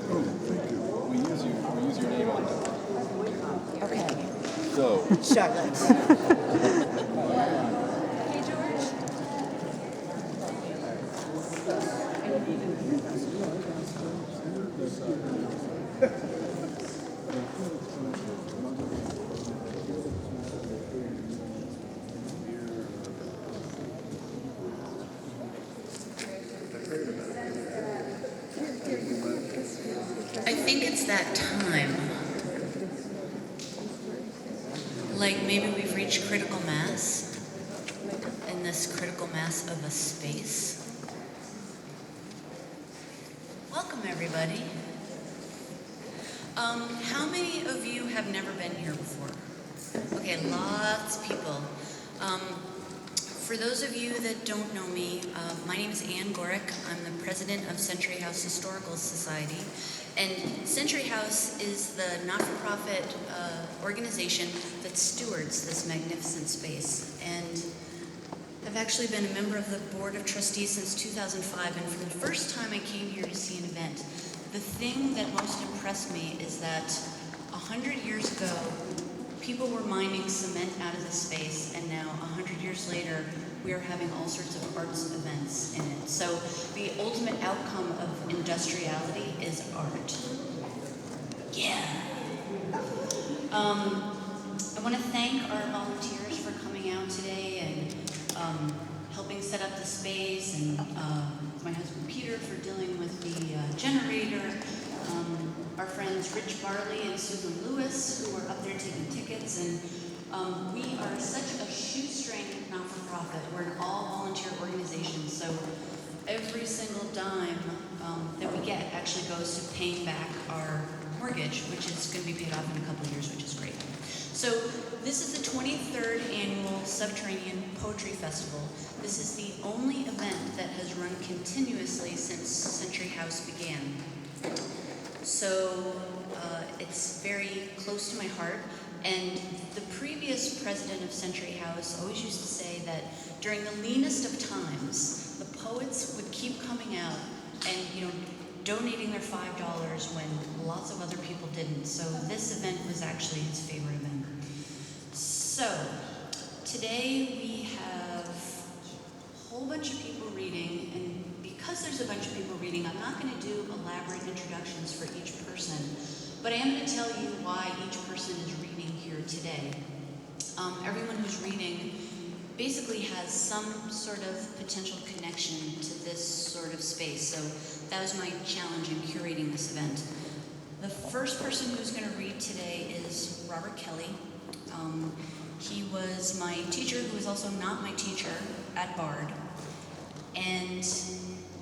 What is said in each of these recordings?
Oh, thank you. We use your name on it. Okay. So, Charlotte. Hey, George. I think it's that time. Like maybe we've reached critical mass in this critical mass of a space. Welcome, everybody. How many of you have never been here before? Okay, lots of people. For those of you that don't know me, my name is Anne Gorrick. I'm the president of Century House Historical Society. And Century House is the not-for-profit organization that stewards this magnificent space. And I've actually been a member of the board of trustees since 2005, and for the first time I came here to see an event. The thing that most impressed me is that 100 years ago, people were mining cement out of the space, and now 100 years later, we are having all sorts of arts events in it. So the ultimate outcome of industriality is art. Yeah. I want to thank our volunteers for coming out today and helping set up the space, and my husband Peter for dealing with the generator, our friends Rich Barley and Susan Lewis who are up there taking tickets, and we are such a shoestring not-for-profit. We're an all-volunteer organization, so every single dime that we get actually goes to paying back our mortgage, which is going to be paid off in a couple of years, which is great. So this is the 23rd annual Subterranean Poetry Festival. This is the only event that has run continuously since Century House began. So it's very close to my heart. And the previous president of Century House always used to say that during the leanest of times, the poets would keep coming out and, donating their $5 when lots of other people didn't. So this event was actually his favorite event. So today we have a whole bunch of people reading, and because there's a bunch of people reading, I'm not going to do elaborate introductions for each person, but I am going to tell you why each person is reading here today. Everyone who's reading basically has some sort of potential connection to this sort of space, so that was my challenge in curating this event. The first person who's going to read today is Robert Kelly. He was my teacher, who was also not my teacher at Bard. And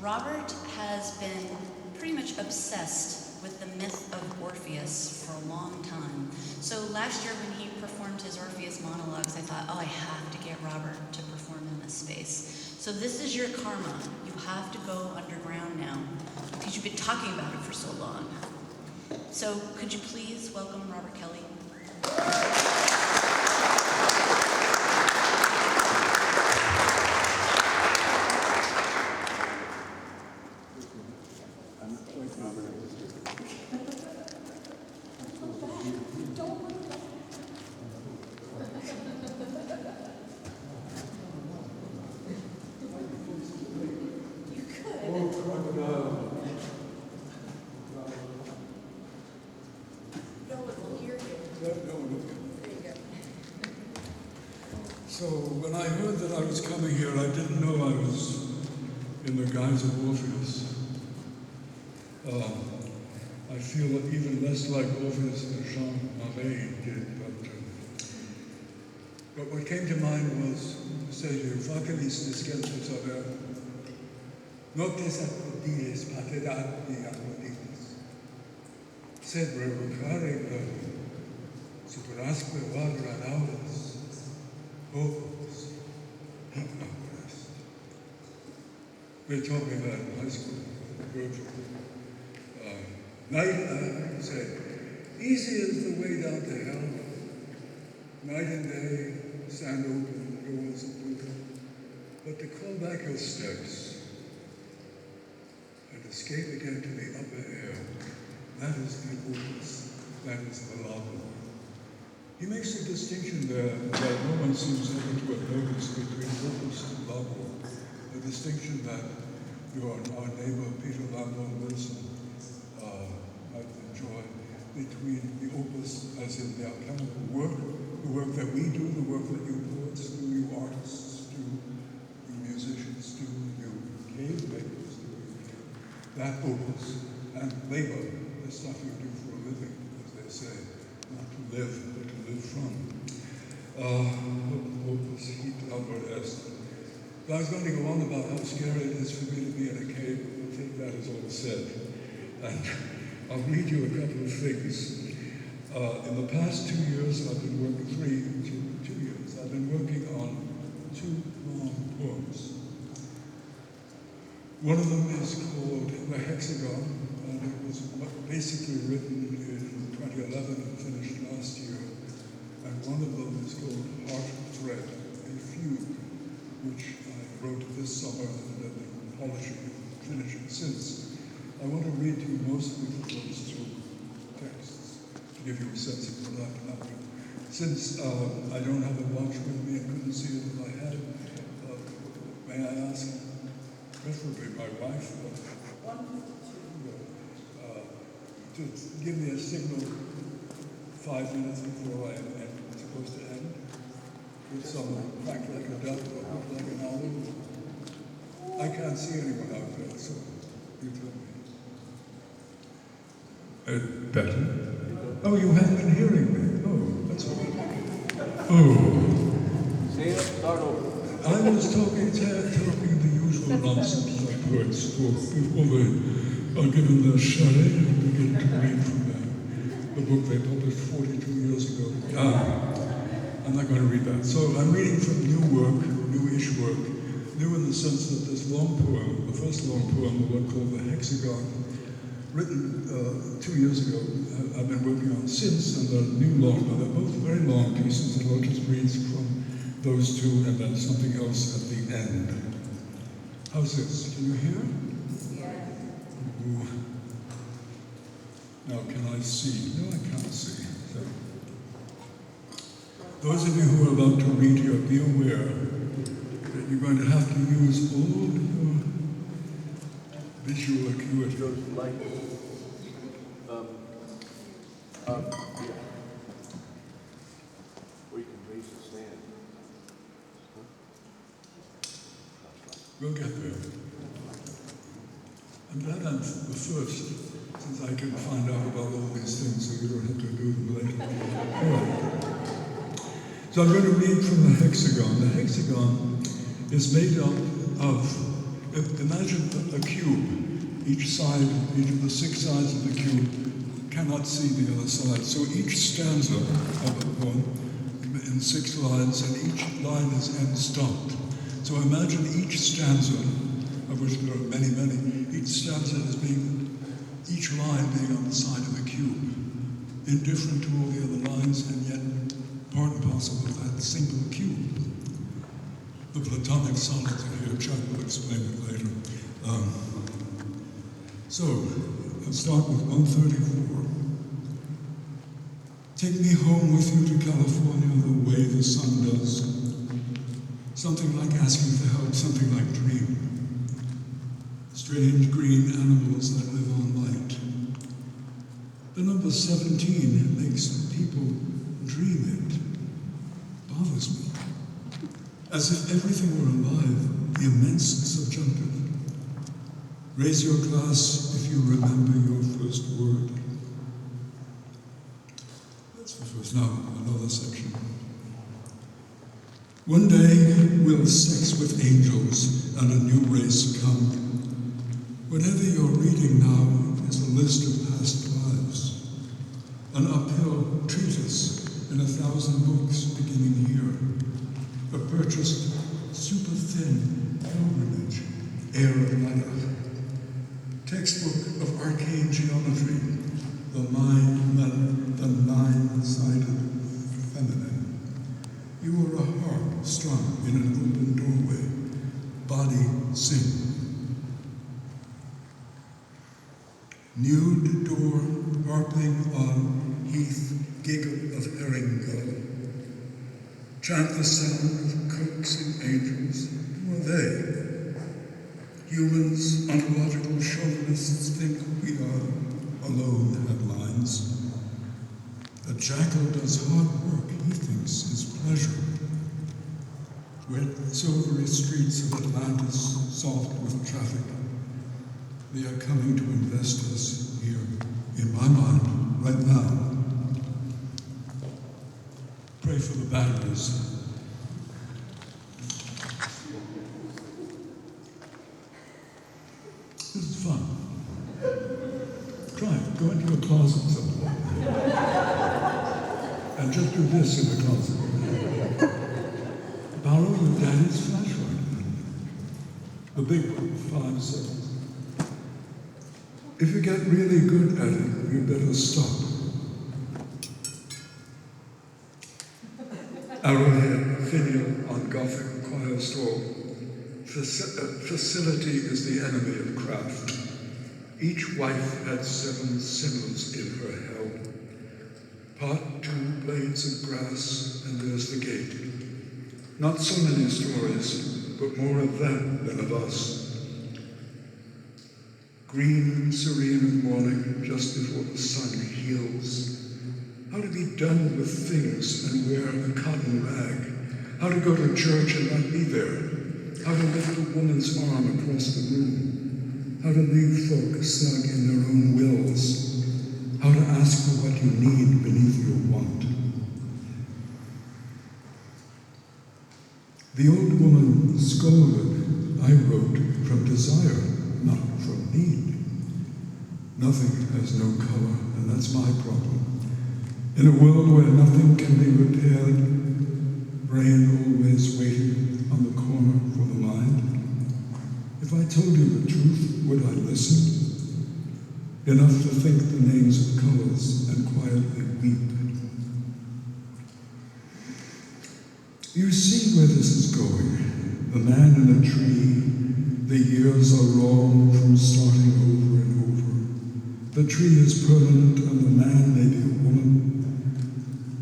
Robert has been pretty much obsessed with the myth of Orpheus for a long time. So last year when he performed his Orpheus monologues, I thought, I have to get Robert to perform in this space. So this is your karma. You have to go underground now, because you've been talking about it for so long. So could you please welcome Robert Kelly? So when I heard that I was coming here, I didn't know I was in the guise of Orpheus. I feel even less like Orpheus than Jean Marais did, but what came to mind was the satyr, facilis descensus aver, noctes apodies paterati apodies, sed revocare brevi, superasque vagra laudes, vocus, hypnocrist. We're talking about high school, Virgil. Night, I say, easy is the way down to hell. Night and day, stand open, doors open. But to call back your steps and escape again to the upper air That is the opus. That is the love. He makes a distinction there that no one seems ever to have noticed between opus and love. A distinction that our neighbor Peter Landau Wilson might enjoy between the opus, as in the kind of the work that we do, the work that you poets do, you artists do, you musicians do, you cave makers do, that opus, and labor, the stuff you do for a living, as they say, not to live, but to live from. Opus hic labor est. I was going to go on about how scary it is for me to be in a cave, but I think that is all said. And I'll read you a couple of things. In the past 2 years, I've been working, 2 years, I've been working on 2 long poems. One of them is called The Hexagon, and it was basically written in 2011 and finished last year. And one of them is called Heart Thread, a Fugue, which I wrote this summer and have been polishing and finishing since. I want to read to you mostly from those 2 texts to give you a sense of what I've been up to. Since I don't have a watch with me and couldn't see it if I had it, may I ask, preferably my wife, to give me a signal 5 minutes before I am supposed to end? With some crack like a duck or look like an owl. I can't see anyone out there, so you tell me. Better? Oh, you haven't been hearing me. Oh, that's all right. Oh. Say it, start over. I was talking the usual nonsense that poets talk before they are given their chalet and begin to read from the book they published 42 years ago. I'm not going to read that. So I'm reading from new work, newish work, new in the sense that this long poem, the first long poem, the one called The Hexagon, written 2 years ago, I've been working on since, and the new long, they're both very long pieces, and I'll just read from those 2 and then something else at the end. How's this? Can you hear? Yeah. Ooh. Now, can I see? No, I can't see. So. Those of you who are about to read here, be aware that you're going to have to use all your visual acuity. Goes like this. Yeah. Or you can raise the stand. We'll get there. I'm glad I'm the first, since I can find out about all these things so you don't have to do them later. All right. So I'm going to read from the hexagon. The hexagon is made up of, imagine a cube. Each of the 6 sides of the cube cannot see the other side. So each stanza of the poem in 6 lines, and each line is end-stopped. So imagine each stanza, of which there are many, many, each stanza as being, each line being on the side of the cube, indifferent to all the other lines, and yet part and parcel of that single cube. The Platonic sonnets are here. Chuck will explain it later. So, let's start with 134. Take me home with you to California the way the sun does. Something like asking for help, something like dream. Strange green animals that live on light. The number 17 makes people dream it. Bothers me. As if everything were alive, the immense subjunctive. Raise your glass if you remember your first word. That's the first. Now, another section. One day will sex with angels and a new race come. Whatever you're reading now is a list of past lives. An uphill treatise in 1,000 books beginning here. A purchased super thin pilgrimage, air of life. Textbook of arcane geometry, the nine-sided feminine. You are a harp strung in an open doorway. Body sing. Nude door harping on heath, giggle of herring gull. Chant the sound of coaxing angels. Who are they? Humans, ontological chauvinists think we are alone headlines. A jackal does hard work, he thinks is pleasure. Wet, silvery streets of Atlantis, soft with traffic. They are coming to invest us here, in my mind, right now. Pray for the batteries. This is fun. Try it. Go into a closet somewhere. And just do this in the closet. Borrow your daddy's flashlight. The big one, 5 seconds. If you get really good at it, you better stop. Arrowhead, finial on Gothic choir stall. Facility is the enemy of craft. Each wife had 7 sinners in her hell. Pot 2 blades of grass, and there's the gate. Not so many stories, but more of them than of us. Green, serene morning, just before the sun heals. How to be done with things and wear a cotton rag. How to go to church and not be there. How to lift a woman's arm across the room. How to leave folk snug in their own wills. How to ask for what you need beneath your want. The old woman scolded, I wrote, from desire, not from need. Nothing has no color, and that's my problem. In a world where nothing can be repaired, brain always waiting on the corner for the mind. If I told you the truth, would I listen? Enough to think the names of colors and quietly weep. You see where this is going. The man in a tree, the years are long from starting over and over. The tree is permanent and the man may be a woman.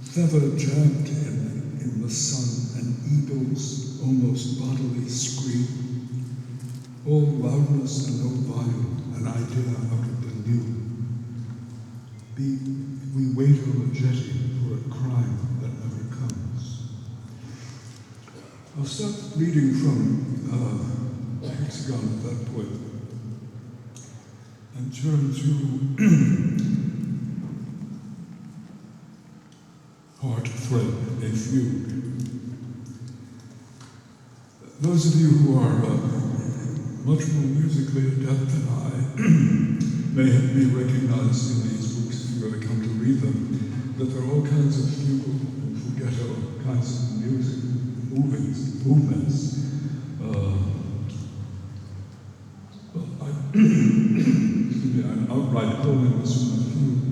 Feather jabbed in the sun and eagles almost bodily scream. All loudness and no volume, an idea out of the new. We wait on a jetty for a crime that never comes. I'll start reading from the hexagon at that point and turn to Heart Thread, a Fugue. Those of you who are much more musically adept than I may recognized in these books if you ever come to read them, that there are all kinds of fugal and fugetto kinds of music, movements. Excuse me, I'm outright calling this one a fugue.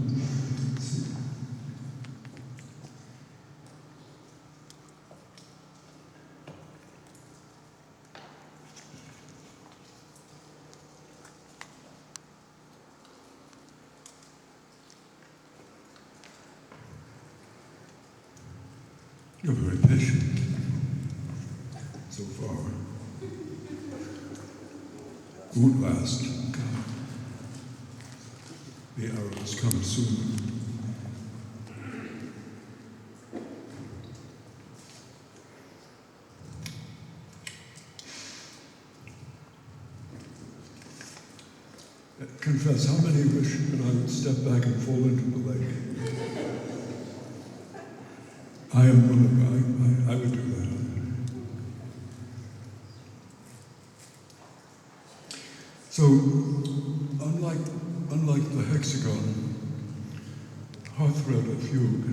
You're very patient so far. Won't last. God. The arrows come soon. Confess, how many wish that I would step back and fall into the lake? I am one of them. I would do that. So, unlike the hexagon, Hearththread, a fugue,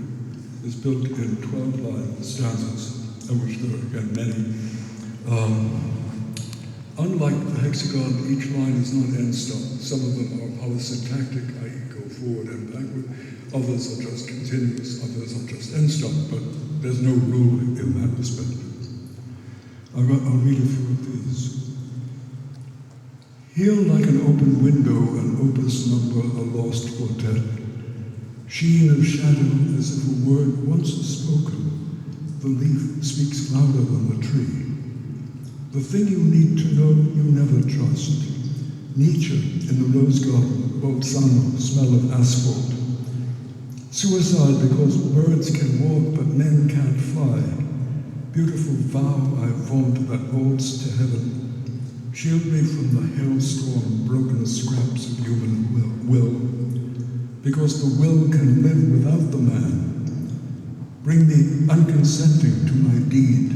is built in 12-line stanzas, of which there are again many. Unlike the hexagon, each line is not end-stop. Some of them are polysyntactic, i.e. go forward and backward. Others are just continuous, others are just end-stop, but there's no rule in that respect. I'll read a few of these. Here, like an open window, an opus number, a lost quartet, Sheen of shadow as if a word once spoken. The leaf speaks louder than the tree. The thing you need to know you never trust. Nietzsche in the rose garden, Bolzano, smell of asphalt. Suicide because birds can walk but men can't fly. Beautiful vow I vaunt that vaults to heaven. Shield me from the hailstorm, broken scraps of human will. Because the will can live without the man. Bring me unconsenting to my deed.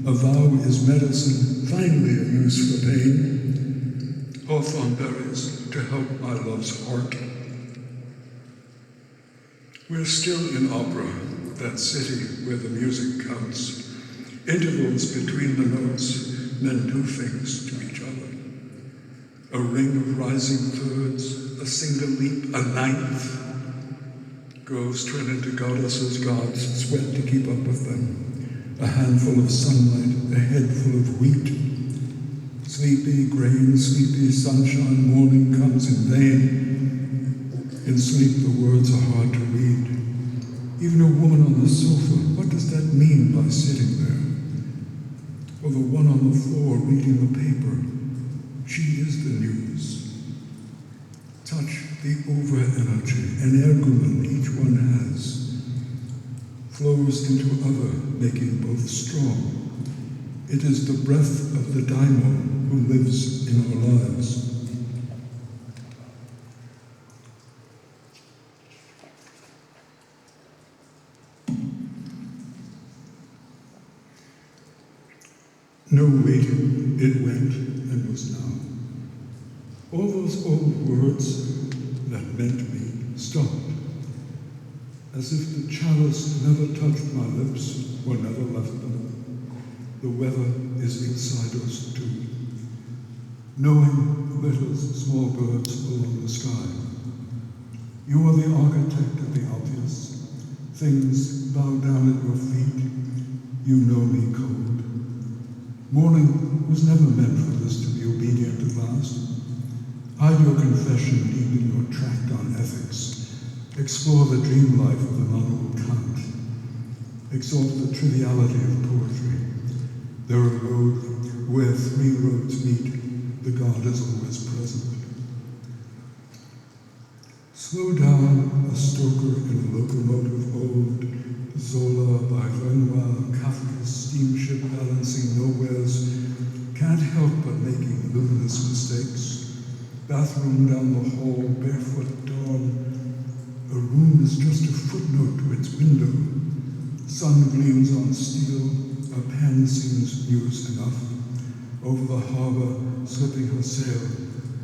A vow is medicine, finally a use for pain. Hawthorn berries to help my love's heart. We're still in opera, that city where the music counts. Intervals between the notes, men do things to each other. A ring of rising thirds, a single leap, a ninth. Girls turn into goddesses, gods sweat to keep up with them. A handful of sunlight, a head full of wheat. Sleepy grain, sleepy sunshine, morning comes in vain. In sleep the words are hard to read. Even a woman on the sofa, what does that mean by sitting there? Or the one on the floor reading the paper, she is the news. Touch the over-energy, energumen each one has, flows into other, making both strong. It is the breath of the daimon who lives in our lives. No waiting, it went and was now. All those old words that meant me stopped, as if the chalice never touched my lips or never left them. The weather is inside us too. Knowing little small birds along the sky. You are the architect of the obvious. Things bow down at your feet. You know me cold. Morning was never meant for this to be obedient at last. Hide your confession deep in your tract on ethics. Explore the dream life of Immanuel Kant. Exalt the triviality of poetry. There are roads where three roads meet. The God is always present. Slow down, a stoker in a locomotive old. Zola by Renoir, Kafka's steamship balancing nowheres. Can't help but making luminous mistakes. Bathroom down the hall, barefoot dawn. A room is just a footnote to its window. Sun gleams on steel, a pen seems news enough. Over the harbor, slipping her sail,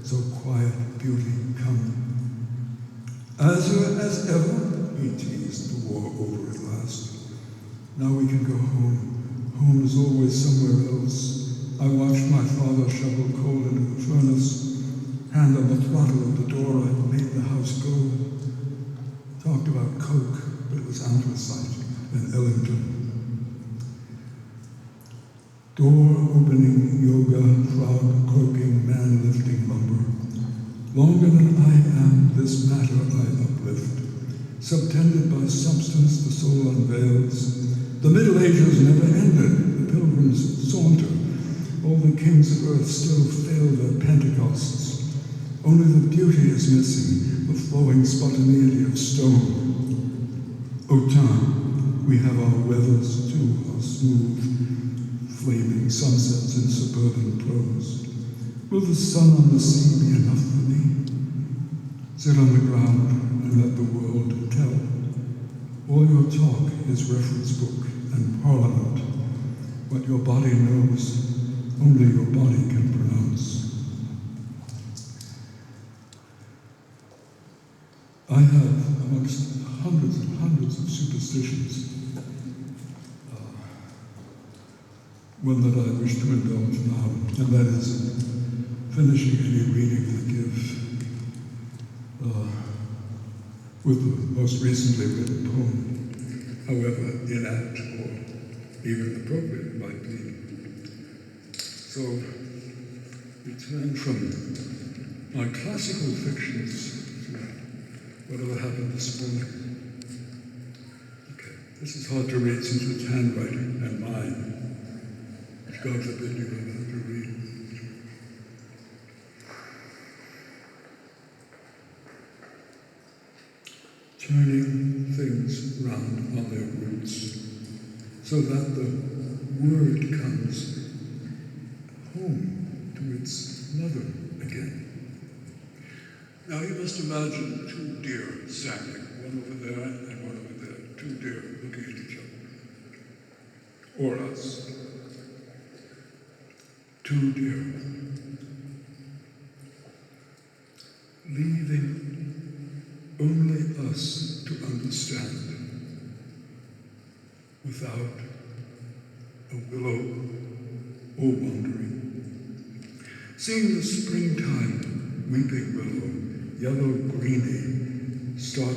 so quiet, beauty, come. Azure as ever, he teased, the war over at last. Now we can go home. Home is always somewhere else. I watched my father shovel coal into the furnace. Hand on the throttle of the door, I made the house go. Talked about coke, but it was anthracite in Ellington. Door opening, yoga, frog croaking, man lifting lumber. Longer than I am, this matter I uplift. Subtended by substance, the soul unveils. The Middle Ages never ended. The pilgrims saunter. All the kings of earth still fail their Pentecosts. Only the beauty is missing, the flowing spontaneity of stone. Autumn, we have our weathers too, our smooth, flaming sunsets in suburban prose. Will the sun on the sea be enough for me? Sit on the ground and let the world tell. All your talk is reference book and parliament. What your body knows, only your body can pronounce. I have, amongst hundreds and hundreds of superstitions, one that I wish to indulge now, and that is finishing any reading I give with the most recently written poem, however inapt or even appropriate it might be. So we turn from my classical fictions to Whatever happened this morning? Okay, this is hard to read since it's handwriting and mine. God forbid you don't have to read. Turning things round on their roots so that the word comes home to its mother again. Now you must imagine two deer standing, one over there and one over there, two deer looking at each other. Or us. Two deer. Leaving only us to understand without a willow or wandering. Seeing the springtime weeping willow, yellow-greeny, stop,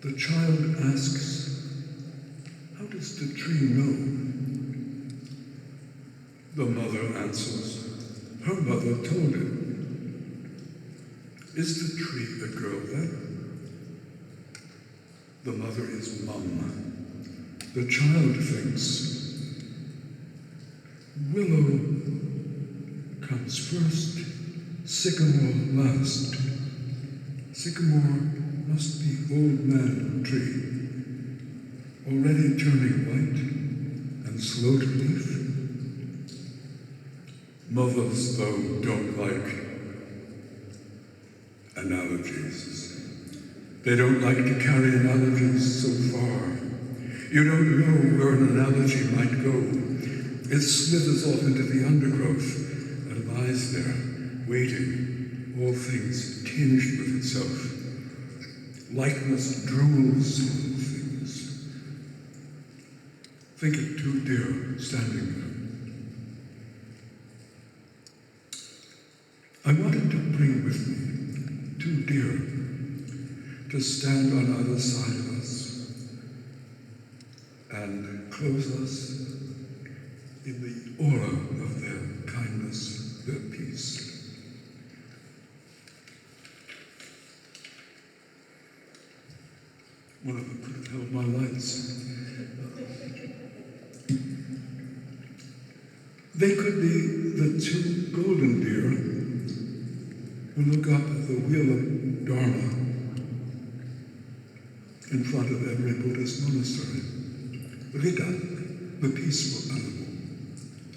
the child asks, how does the tree know? The mother answers, her mother told it. Is the tree a girl then? The mother is mum. The child thinks, willow comes first, sycamore last. Sycamore must be old man tree, already turning white and slow to leaf. Mothers, though, don't like analogies. They don't like to carry analogies so far. You don't know where an analogy might go. It slithers off into the undergrowth and lies there, waiting, all things tinged with itself. Likeness drools on things. Think of two deer standing there. I wanted to bring with me two deer to stand on either side of us and close us in the aura of their kindness, their peace. One of them could have held my lights. They could be the two golden deer who look up at the wheel of Dharma in front of every Buddhist monastery. Rita, the peaceful animal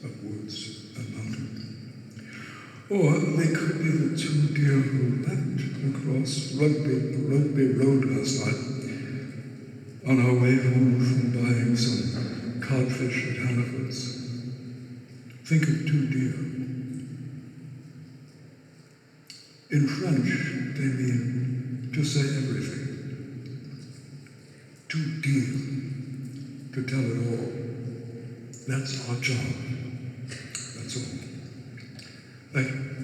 of woods and mountain. Or they could be the two deer who leapt across Rugby Road last night on our way home from buying some codfish at Hannaford's. Think of two deer. In French, they mean to say everything, to deal, to tell it all. That's our job. That's all. Thank you.